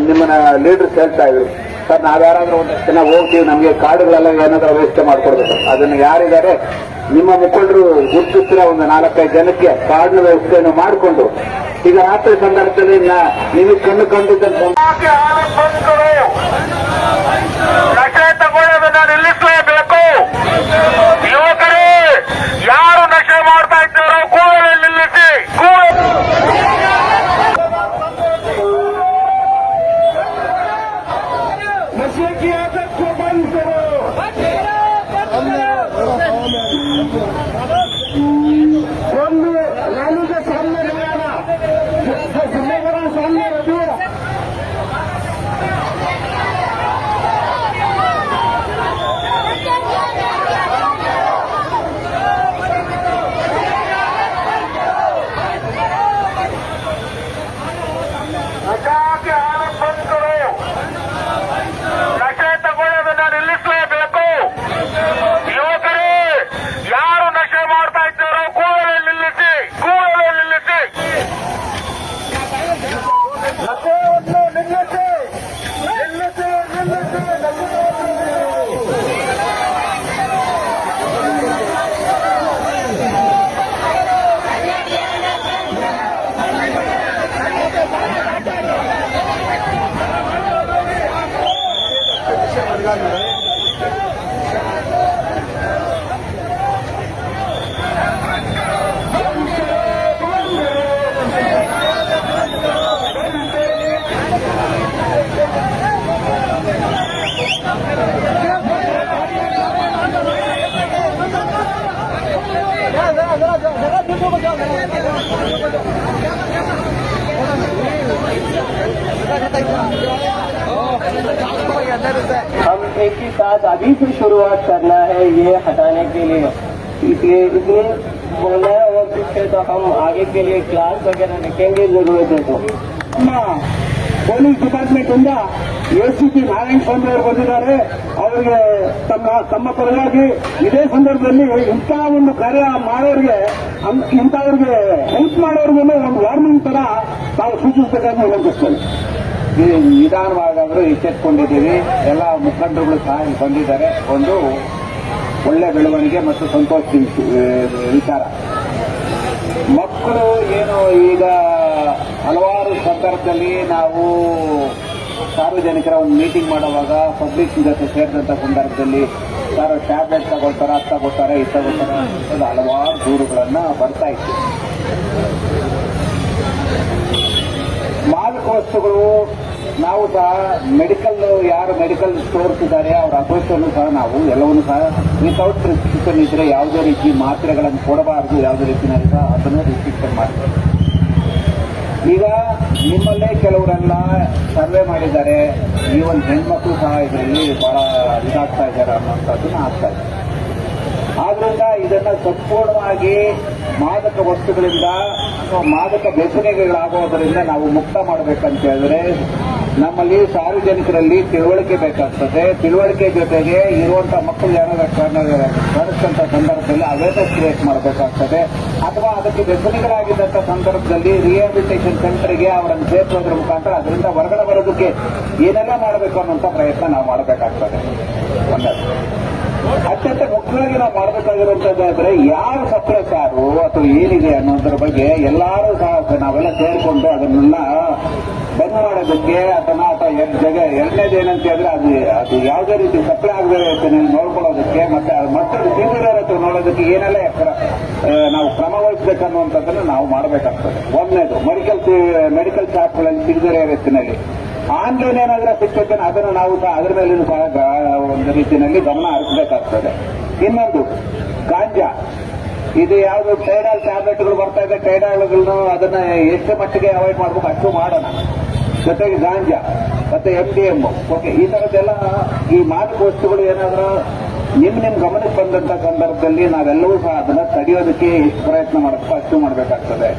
ನಿಮ್ಮನ್ನ ಲೀಡರ್ಸ್ ಹೇಳ್ತಾ ಇದ್ರು, ಸರ್ ನಾವ್ಯಾರಾದ್ರೂ ಒಂದಷ್ಟು ಜನ ಹೋಗ್ತೀವಿ, ನಮಗೆ ಕಾರ್ಡ್ಗಳೆಲ್ಲ ಏನಾದ್ರೂ ವ್ಯವಸ್ಥೆ ಮಾಡ್ಕೊಡ್ಬೇಕು. ಅದನ್ನು ಯಾರಿದ್ದಾರೆ ನಿಮ್ಮ ಮುಖಂಡರು ಗುರುತಿಸಿದ ಒಂದು 4-5 ಜನಕ್ಕೆ ಕಾರ್ಡ್ನ ವ್ಯವಸ್ಥೆಯನ್ನು ಮಾಡಿಕೊಂಡು ಈಗ ರಾತ್ರಿ ಸಂದರ್ಭದಲ್ಲಿ ನಿಮಗೆ ಕಣ್ಣು ಕಂಡಿದ್ದಂತ ನಶೆ ತಗೊಳ್ಳೋದನ್ನ ನಿಲ್ಲಿಸಲೇಬೇಕು. ಯುವಕರೇ, ಯಾರು ನಶೆ ಮಾಡ್ತಾ ಇದ್ದಾರೋ ಕೂಡಲೇ ನಿಲ್ಲಿಸಿ. नशे की आदत को बंद करो. लालू के सामने नहीं आना, जिम्मेदार सामने रखिए. नशा की हालत बंद करो. ನಶೆ ತಗೊಳ್ಳೋದನ್ನ ನಿಲ್ಲಿಸಲೇಬೇಕು. ಯುವಕರೇ, ಯಾರು ನಶೆ ಮಾಡ್ತಾ ಇದ್ದಾರೋ ಕೂಡಲೇ ನಿಲ್ಲಿಸಿ. ನಶೆಯನ್ನು ನಿಲ್ಲಿಸಿ. हम एक ही साथ अभी से शुरुआत करना है ये हटाने के लिए, इसलिए बोलना है और कुछ तो हम आगे के लिए क्लास वगैरह रखेंगे जरूरत है तो. ಪೊಲೀಸ್ ಡಿಪಾರ್ಟ್ಮೆಂಟ್ ಇಂದ ಎಸಿಪಿ ನಾರಾಯಣ ಸ್ವಾಮಿ ಅವರು ಬಂದಿದ್ದಾರೆ. ಅವರಿಗೆ ತಮ್ಮ ಪರವಾಗಿ ಇದೇ ಸಂದರ್ಭದಲ್ಲಿ ಇಂಥ ಒಂದು ಕಾರ್ಯ ಮಾಡೋರಿಗೆ, ಇಂಥವ್ರಿಗೆ ಹೆಲ್ಪ್ ಮಾಡೋರ್ಗು ಒಂದು ವಾರ್ನಿಂಗ್ ತರ ನಾವು ಸೂಚಿಸಬೇಕಾಗಿ ವಿನಂತಿಸ್ತೇನೆ. ನಿಧಾನವಾಗಾದ್ರೂ ಎಚ್ಚೆತ್ಕೊಂಡಿದ್ದೀವಿ. ಎಲ್ಲ ಮುಖಂಡರುಗಳು ಸಹ ಬಂದಿದ್ದಾರೆ. ಒಂದು ಒಳ್ಳೆ ಬೆಳವಣಿಗೆ ಮತ್ತು ಸಂತೋಷ ವಿಚಾರ. ಮಕ್ಕಳು ಏನು ಈಗ ಹಲವಾರು ಸಂದರ್ಭದಲ್ಲಿ ನಾವು ಸಾರ್ವಜನಿಕರ ಒಂದು ಮೀಟಿಂಗ್ ಮಾಡುವಾಗ ಪಬ್ಲಿಕ್ ಜೊತೆ ಸೇರಿದಂಥ ಸಂದರ್ಭದಲ್ಲಿ ಯಾರು ಟ್ಯಾಬ್ಲೆಟ್ ತಗೊಳ್ತಾರೆ, ಅದು ತಗೋತಾರೆ, ಇದು ತಗೋತಾರೆ ಅಂತ ಹಲವಾರು ದೂರುಗಳನ್ನ ಬರ್ತಾ ಇತ್ತು. ಮಾದಕ ವಸ್ತುಗಳು ನಾವು ಸಹ ಯಾರು ಮೆಡಿಕಲ್ ಸ್ಟೋರ್ಸ್ ಇದ್ದಾರೆ ಅವರ ಅಪೋಸಿಷನ್ ಸಹ ನಾವು ಎಲ್ಲವನ್ನೂ ಸಹ ವಿತೌಟ್ ರಿಸ್ಟ್ರಿಕ್ಷನ್ ಇದ್ರೆ ಯಾವುದೇ ರೀತಿ ಮಾತ್ರೆಗಳನ್ನು ಕೊಡಬಾರದು, ಯಾವುದೇ ರೀತಿಯಲ್ಲಿ ಸಹ ಅದನ್ನು ರಿಸ್ಟ್ರಿಕ್ಷನ್ ಮಾಡಬೇಕು. ಈಗ ನಿಮ್ಮಲ್ಲೇ ಕೆಲವರೆಲ್ಲ ಸರ್ವೆ ಮಾಡಿದ್ದಾರೆ, ಈ ಒಂದು ಹೆಣ್ಮಕ್ಳು ಸಹ ಇದರಲ್ಲಿ ಬಹಳ ಇದಾಗ್ತಾ ಇದ್ದಾರೆ ಅನ್ನುವಂಥದ್ದನ್ನ ಆಗ್ತಾ ಇದೆ. ಆದ್ರಿಂದ ಇದನ್ನ ಸಂಪೂರ್ಣವಾಗಿ ಮಾದಕ ವಸ್ತುಗಳಿಂದ ಅಥವಾ ಮಾದಕ ವ್ಯಸನಿಗಳಾಗೋದರಿಂದ ನಾವು ಮುಕ್ತ ಮಾಡಬೇಕಂತ ಹೇಳಿದ್ರೆ ನಮ್ಮಲ್ಲಿ ಸಾರ್ವಜನಿಕರಲ್ಲಿ ತಿಳುವಳಿಕೆ ಬೇಕಾಗ್ತದೆ. ತಿಳುವಳಿಕೆ ಜೊತೆಗೆ ಇರುವಂತಹ ಮಕ್ಕಳು ಏನಾದ್ರು ಕಾಣಿಸ್ತಂತ ಸಂದರ್ಭದಲ್ಲಿ ಅವೇರ್ನೆಸ್ ಕ್ರಿಯೇಟ್ ಮಾಡಬೇಕಾಗ್ತದೆ. ಅಥವಾ ಅದಕ್ಕೆ ವ್ಯಸನಿಗಳಾಗಿದ್ದಂಥ ಸಂದರ್ಭದಲ್ಲಿ ರಿಹ್ಯಾಬಿಲಿಟೇಷನ್ ಸೆಂಟರ್ಗೆ ಅವರನ್ನು ಸೇರಿಸೋದ್ರ ಮುಖಾಂತರ ಅದರಿಂದ ಹೊರಗಡೆ ಬರೋದಕ್ಕೆ ಏನೆಲ್ಲ ಮಾಡಬೇಕು ಅನ್ನುವಂಥ ಪ್ರಯತ್ನ ನಾವು ಮಾಡಬೇಕಾಗ್ತದೆ. ಒಂದಷ್ಟು ಅತ್ಯಂತ ಮುಖ್ಯವಾಗಿ ನಾವು ಮಾಡಬೇಕಾಗಿರುವಂತದ್ದಾದ್ರೆ ಯಾರು ಸಪ್ಲೈಕಾರು ಅಥವಾ ಏನಿದೆ ಅನ್ನೋದ್ರ ಬಗ್ಗೆ ಎಲ್ಲರೂ ಸಹ ನಾವೆಲ್ಲ ಸೇರಿಕೊಂಡು ಅದನ್ನೆಲ್ಲ ಬಂದ್ ಮಾಡೋದಕ್ಕೆ ಅಥವಾ ಎರಡನೇದು ಏನಂತ ಹೇಳಿದ್ರೆ ಅದು ಯಾವುದೇ ರೀತಿ ಸಪ್ಲೈ ಆಗದೆ ನೋಡ್ಕೊಳ್ಳೋದಕ್ಕೆ ಮತ್ತೆ ಮಕ್ಕಳು ಸಿವಿಲರ್ ಹತ್ರ ನೋಡೋದಕ್ಕೆ ಏನೆಲ್ಲ ನಾವು ಕ್ರಮ ವಹಿಸಬೇಕನ್ನುವಂಥದ್ದನ್ನು ನಾವು ಮಾಡಬೇಕಾಗ್ತದೆ. ಒಂದನೇದು ಮೆಡಿಕಲ್ ಶಾಪ್ಗಳಲ್ಲಿ ಸಿಗದಿರೋ ರೀತಿಯಲ್ಲಿ ಆನ್ಲೈನ್ ಏನಾದ್ರೂ ಸಿಗ್ತದೆ ಅದನ್ನು ನಾವು ಸಹ ಅದರ ಮೇಲೂ ಸಹ ಒಂದು ರೀತಿಯಲ್ಲಿ ಗಮನ ಹರಿಸಬೇಕಾಗ್ತದೆ. ಇನ್ನೊಂದು ಗಾಂಜಾ, ಇದು ಯಾವುದು ಟೈಡಾಲ್ ಟ್ಯಾಬ್ಲೆಟ್ಗಳು ಬರ್ತಾ ಇದೆ, ಟೈಡಾಲ್ಗಳನ್ನು ಅದನ್ನ ಎಷ್ಟು ಮಟ್ಟಿಗೆ ಅವಾಯ್ಡ್ ಮಾಡಬೇಕು ಅಷ್ಟು ಮಾಡೋಣ. ಜೊತೆಗೆ ಗಾಂಜಾ ಮತ್ತೆ MDM, ಓಕೆ, ಈ ತರದ್ದೆಲ್ಲ ಈ ಮಾದಕ ವಸ್ತುಗಳು ಏನಾದ್ರೂ ನಿಮ್ ಗಮನಕ್ಕೆ ಬಂದಂತ ಸಂದರ್ಭದಲ್ಲಿ ನಾವೆಲ್ಲವೂ ಸಹ ಅದನ್ನ ತಡೆಯೋದಕ್ಕೆ ಎಷ್ಟು ಪ್ರಯತ್ನ ಮಾಡಬೇಕು ಅಷ್ಟು ಮಾಡಬೇಕಾಗ್ತದೆ.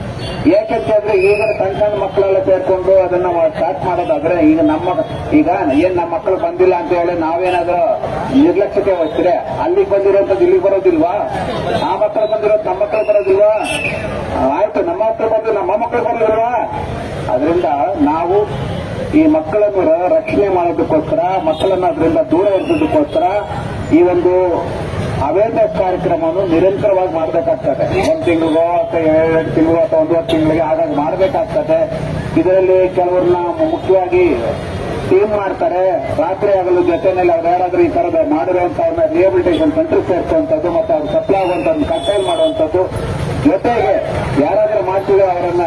ಯಾಕೆಂತಂದ್ರೆ ಈಗ ಸಣ್ಣ ಮಕ್ಕಳೆಲ್ಲ ಸೇರ್ಕೊಂಡು ಅದನ್ನ ಸ್ಟಾರ್ಟ್ ಮಾಡೋದಾದ್ರೆ ಈಗ ನಮ್ಮ ಮಕ್ಕಳು ಬಂದಿಲ್ಲ ಅಂತ ಹೇಳಿ ನಾವೇನಾದ್ರೂ ನಿರ್ಲಕ್ಷ್ಯತೆ ವಹಿಸಿದ್ರೆ ಅಲ್ಲಿಗೆ ಬಂದಿರೋಂಥದ್ದು ಇಲ್ಲಿಗೆ ಬರೋದಿಲ್ವಾ? ಆ ಮಕ್ಕಳು ಬಂದಿರೋದು ನಮ್ಮ ಮಕ್ಕಳು ಬರೋದಿಲ್ವಾ? ಆಯ್ತು, ನಮ್ಮ ಮಕ್ಕಳು ಬಂದು ನಮ್ಮ ಮಕ್ಕಳು ಬರೋದಿಲ್ವಾ? ಅದರಿಂದ ನಾವು ಈ ಮಕ್ಕಳನ್ನು ರಕ್ಷಣೆ ಮಾಡೋದಕ್ಕೋಸ್ಕರ, ಮಕ್ಕಳನ್ನು ಅದರಿಂದ ದೂರ ಇರಿಸೋದಕ್ಕೋಸ್ಕರ ಈ ಒಂದು ಅವೇರ್ನೆಸ್ ಕಾರ್ಯಕ್ರಮವನ್ನು ನಿರಂತರವಾಗಿ ಮಾಡಬೇಕಾಗ್ತದೆ. 1 ತಿಂಗಳಿಗೋ ಅಥವಾ 2 ತಿಂಗಳು ಅಥವಾ 1 ತಿಂಗಳಿಗೆ ಹಾಗಾಗಿ ಮಾಡಬೇಕಾಗ್ತದೆ. ಇದರಲ್ಲಿ ಕೆಲವ್ರನ್ನ ಮುಖ್ಯವಾಗಿ ಟೀಮ್ ಮಾಡ್ತಾರೆ, ರಾತ್ರಿ ಆಗಲು ಜೊತೆಯಲ್ಲಿ ಅವ್ರು ಯಾರಾದ್ರೂ ಈ ತರದ ಮಾಡಿರುವಂತವ್ರನ್ನ ರಿಹಬಿಲಿಟೇಷನ್ ಸೆಂಟರ್ ಸೇರಿಸುವಂತದ್ದು ಮತ್ತೆ ಅವ್ರು ಸಪ್ಲೈ ಆಗುವಂತದ್ದು ಕಂಟ್ರೋಲ್ ಮಾಡುವಂತದ್ದು, ಜೊತೆಗೆ ಯಾರಾದ್ರೂ ಮಾಡ್ತಿದ್ರೆ ಅವರನ್ನ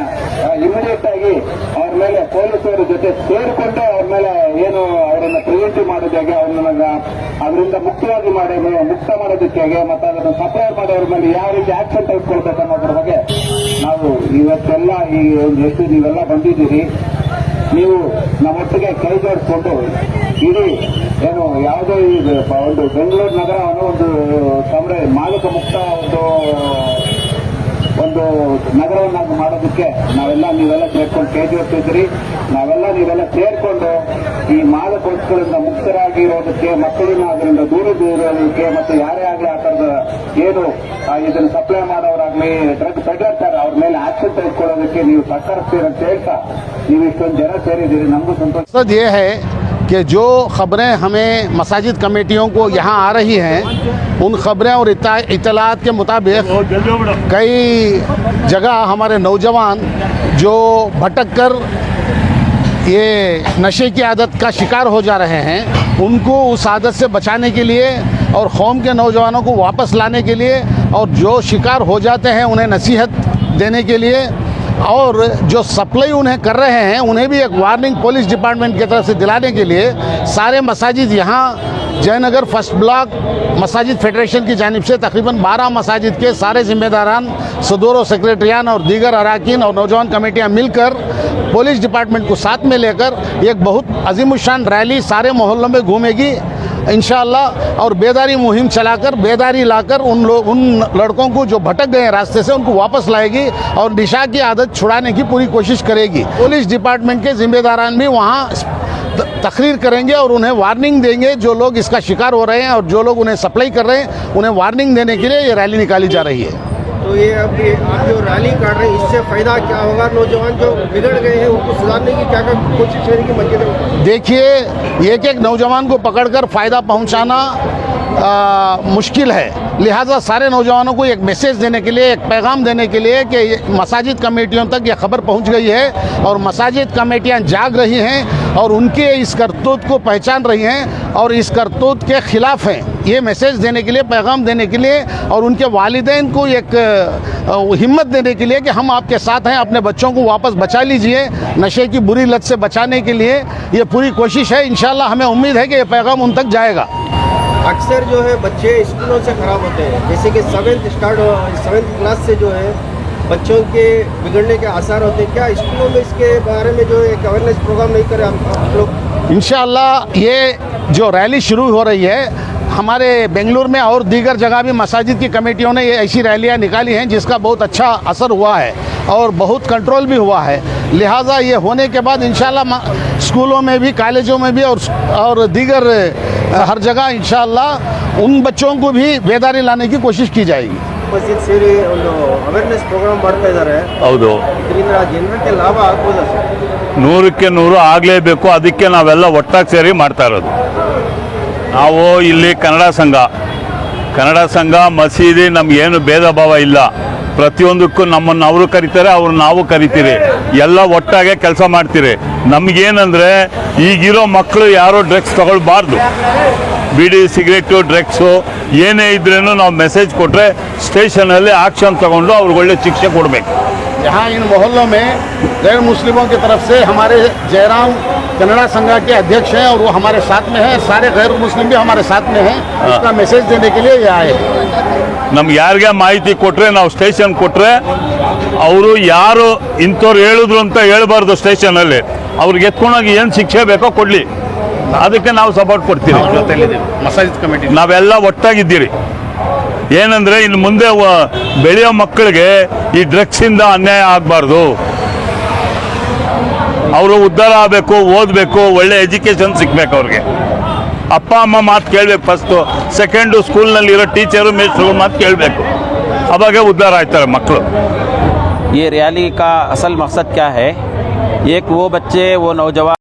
ಇಮಿಡಿಯೇಟ್ ಆಗಿ ಅವ್ರ ಮೇಲೆ ಪೊಲೀಸರ ಜೊತೆ ಸೇರಿಕೊಂಡು ಅವ್ರ ಮೇಲೆ ಏನು ಅವರನ್ನ ಪ್ರಿವೆಂಟಿವ್ ಮಾಡೋದು ಹೇಗೆ, ಅವ್ರನ್ನ ಅದರಿಂದ ಮುಕ್ತ ಮಾಡೋದಕ್ಕೆ ಹೇಗೆ, ಮತ್ತೆ ಅದನ್ನು ಸಪ್ಲೈ ಮಾಡೋದ್ರ ಮೇಲೆ ಯಾವ ರೀತಿ ಆಕ್ಷನ್ ತೆಗೆದುಕೊಳ್ಬೇಕು ಅನ್ನೋದ್ರ ಬಗ್ಗೆ ನಾವು ಇವತ್ತೆಲ್ಲ ಈ ಎಷ್ಟು ನೀವೆಲ್ಲ ಬಂದಿದ್ದೀರಿ, ನೀವು ನಮ್ಮೊಟ್ಟಿಗೆ ಕೈ ಜೋಡಿಸ್ಕೊಂಡು ಇಡೀ ಏನು ಯಾವುದೋ ಒಂದು ಬೆಂಗಳೂರು ನಗರವನ್ನು ಒಂದು ಮಾದಕ ಮುಕ್ತ ಒಂದು ನಗರವನ್ನಾಗಿ ಮಾಡೋದಕ್ಕೆ ನೀವೆಲ್ಲ ಸೇರ್ಕೊಂಡು ಕೈ ಜೋಡಿಸಿದ್ರಿ. ನೀವೆಲ್ಲ ಸೇರ್ಕೊಂಡು ಈ ಮಾದಕ ವಸ್ತುಗಳಿಂದ ಮುಕ್ತರಾಗಿರೋದಕ್ಕೆ, ಮಕ್ಕಳನ್ನ ಅದರಿಂದ ದೂರ ಇರೋದಕ್ಕೆ, ಮತ್ತೆ ಯಾರೇ ಆಗಲಿ ಆ ಥರದ ಏನು ಇದನ್ನು ಸಪ್ಲೈ ಮಾಡೋರಾಗ್ಲಿ, ಡ್ರಗ್ ಪೆಡ್ಲರ್ತಾರೆ ಅವ್ರ ಮೇಲೆ ಆಕ್ಷನ್ ತೆಗೆದುಕೊಳ್ಳೋದಕ್ಕೆ ನೀವು ಸಹಕರಿಸ್ತೀರ ಅಂತ ಹೇಳ್ತಾ ನೀವು ಇಷ್ಟೊಂದು ಜನ ಸೇರಿದ್ದೀರಿ. ನಮಗೂ ಸಂತೋಷ. ये है कि जो खबरें हमें मसाजिद कमेटियों को यहाँ आ रही हैं, उन खबरें और इतलात के मुताबिक कई जगह हमारे नौजवान जो भटक कर ये नशे की आदत का शिकार हो जा रहे हैं, उनको उस आदत से बचाने के लिए और कौम के नौजवानों को वापस लाने के लिए और जो शिकार हो जाते हैं उन्हें नसीहत देने के लिए और जो सप्लाई उन्हें कर रहे हैं उन्हें भी एक वार्निंग पुलिस डिपार्टमेंट की तरफ से दिलाने के लिए सारे मसाजिद यहाँ जयनगर फर्स्ट ब्लॉक मसाजिद फेडरेशन की जानिब से तकरीबन 12 मसाजिद के सारे जिम्मेदारान, सदूर और सेक्रेटरियान और दीगर अराकीन और नौजवान कमेटियाँ मिलकर पुलिस डिपार्टमेंट को साथ में लेकर एक बहुत अजीमुशान रैली सारे मोहल्लों में घूमेगी इंशाअल्लाह, और बेदारी मुहिम चलाकर बेदारी लाकर उन लड़कों को जो भटक गए रास्ते से उनको वापस लाएगी और नशा की आदत छुड़ाने की पूरी कोशिश करेगी। पुलिस डिपार्टमेंट के जिम्मेदारान भी वहाँ तकरीर करेंगे और उन्हें वार्निंग देंगे, जो लोग इसका शिकार हो रहे हैं और जो लोग उन्हें सप्लाई कर रहे हैं उन्हें वार्निंग देने के लिए ये रैली निकाली जा रही है। तो ये आप जो रैली काट रहे हैं इससे फायदा क्या होगा? नौजवान जो बिगड़ गए हैं उनको सुधारने की क्या कोशिश करने की मस्जिद? देखिए, एक नौजवान को पकड़कर फ़ायदा पहुंचाना मुश्किल है, लिहाजा सारे नौजवानों को एक मैसेज देने के लिए, एक पैगाम देने के लिए कि मसाजिद कमेटियों तक ये खबर पहुंच गई है और मसाजिद कमेटियां जाग रही हैं और उनके इस करतूत को पहचान रही हैं और इस करतूत के ख़िलाफ़ हैं, ये मैसेज देने के लिए, पैगाम देने के लिए और उनके वालिदैन को एक हिम्मत देने के लिए कि हम आपके साथ हैं, अपने बच्चों को वापस बचा लीजिए, नशे की बुरी लत से बचाने के लिए ये पूरी कोशिश है। इंशाअल्लाह हमें उम्मीद है कि ये पैगाम उन तक जाएगा। अक्सर जो है बच्चे स्कूलों से ख़राब होते हैं, जैसे कि 7th क्लास से जो है बच्चों के बिगड़ने के आसार होते हैं। क्या स्कूलों में इसके बारे में जो एक अवेयरनेस प्रोग्राम नहीं करें आप लोग? इंशाअल्लाह ये जो रैली शुरू हो रही है हमारे बेंगलुरु में और दीगर जगह भी मसाजिद की कमेटियों ने ये ऐसी रैलियां निकाली हैं जिसका बहुत अच्छा असर हुआ है और बहुत कंट्रोल भी हुआ है। लिहाजा ये होने के बाद इंशाअल्लाह स्कूलों में भी, कॉलेजों में भी और दीगर हर जगह इंशाअल्लाह उन बच्चों को भी बेदारी लाने की कोशिश की जाएगी। ಮಸ್ಜಿದ್ ಸೇರಿ ಒಂದು ಅವೇರ್ನೆಸ್ ಪ್ರೋಗ್ರಾಮ್ ಮಾಡ್ತಾ ಇದ್ದಾರೆ. ಹೌದು, ಇದರಿಂದ ಜನರಿಗೆ ಲಾಭ ಆಗ್ಬೋದಾ ಸರ್? 100ಕ್ಕೆ 100 ಆಗಲೇಬೇಕು. ಅದಕ್ಕೆ ನಾವೆಲ್ಲ ಒಟ್ಟಾಗಿ ಸೇರಿ ಮಾಡ್ತಾ ಇರೋದು. ನಾವು ಇಲ್ಲಿ ಕನ್ನಡ ಸಂಘ ಮಸೀದಿ ನಮಗೇನು ಭೇದ ಭಾವ ಇಲ್ಲ. ಪ್ರತಿಯೊಂದಕ್ಕೂ ನಮ್ಮನ್ನು ಅವರು ಕರೀತಾರೆ, ಅವ್ರು ನಾವು ಕರಿತೀರಿ, ಎಲ್ಲ ಒಟ್ಟಾಗೆ ಕೆಲಸ ಮಾಡ್ತೀರಿ. ನಮಗೇನಂದರೆ ಈಗಿರೋ ಮಕ್ಕಳು ಯಾರೋ ಡ್ರಗ್ಸ್ ತಗೊಳ್ಬಾರ್ದು, बीड़ी सिगरेटು ड्रग्सು ಏನೇ ಇದ್ರೇನು ನಾವು ಮೆಸೇಜ್ ಕೊಟ್ಟರೆ ಸ್ಟೇಷನಲ್ಲಿ ಆಕ್ಷನ್ ತಗೊಂಡು ಅವ್ರಿಗೆ ಒಳ್ಳೆ ಶಿಕ್ಷೆ ಕೊಡಬೇಕು. यहाँ इन मोहल्लों में गैर मुस्लिमों की तरफ से हमारे जयराम कन्नड़ा संघ के अध्यक्ष हैं और वो हमारे साथ में हैं, सारे गैर मुस्लिम भी हमारे साथ में हैं। उसका मैसेज देने के लिए ये आए। ನಮ್ಗೆ ಯಾರಿಗೆ ಮಾಹಿತಿ ಕೊಟ್ಟರೆ ನಾವು ಸ್ಟೇಷನ್ ಕೊಟ್ಟರೆ ಅವರು ಯಾರು ಇಂಥವ್ರು ಹೇಳಿದ್ರು ಅಂತ ಹೇಳ್ಬಾರ್ದು. ಸ್ಟೇಷನಲ್ಲಿ ಅವ್ರಿಗೆ ಎತ್ಕೊಂಡೋಗಿ ಏನು ಶಿಕ್ಷೆ ಬೇಕೋ ಕೊಡಲಿ, ಅದಕ್ಕೆ ನಾವು ಸಪೋರ್ಟ್ ಕೊಡ್ತೀವಿ. ಮಸಾಜಿದ್ ಕಮಿಟಿ ನಾವೆಲ್ಲ ಒಟ್ಟಾಗಿದ್ದೀರಿ. ಏನಂದರೆ ಇನ್ನು ಮುಂದೆ ಬೆಳೆಯೋ ಮಕ್ಕಳಿಗೆ ಈ ಡ್ರಗ್ಸಿಂದ ಅನ್ಯಾಯ ಆಗಬಾರ್ದು. ಅವರು ಉದ್ಧಾರ ಆಗಬೇಕು, ಓದಬೇಕು, ಒಳ್ಳೆ ಎಜುಕೇಷನ್ ಸಿಗಬೇಕು. ಅವ್ರಿಗೆ ಅಪ್ಪ ಅಮ್ಮ ಮಾತು ಕೇಳಬೇಕು ಫಸ್ಟು, ಸೆಕೆಂಡು ಸ್ಕೂಲ್ನಲ್ಲಿರೋ ಟೀಚರು ಮೇಸ್ಟ್ರುಗಳ ಮಾತು ಕೇಳಬೇಕು, ಅವಾಗೆ ಉದ್ಧಾರ ಆಯ್ತಾರೆ ಮಕ್ಕಳು. ये रैली का असल मकसद क्या है? एक वो बच्चे, वो नौजवान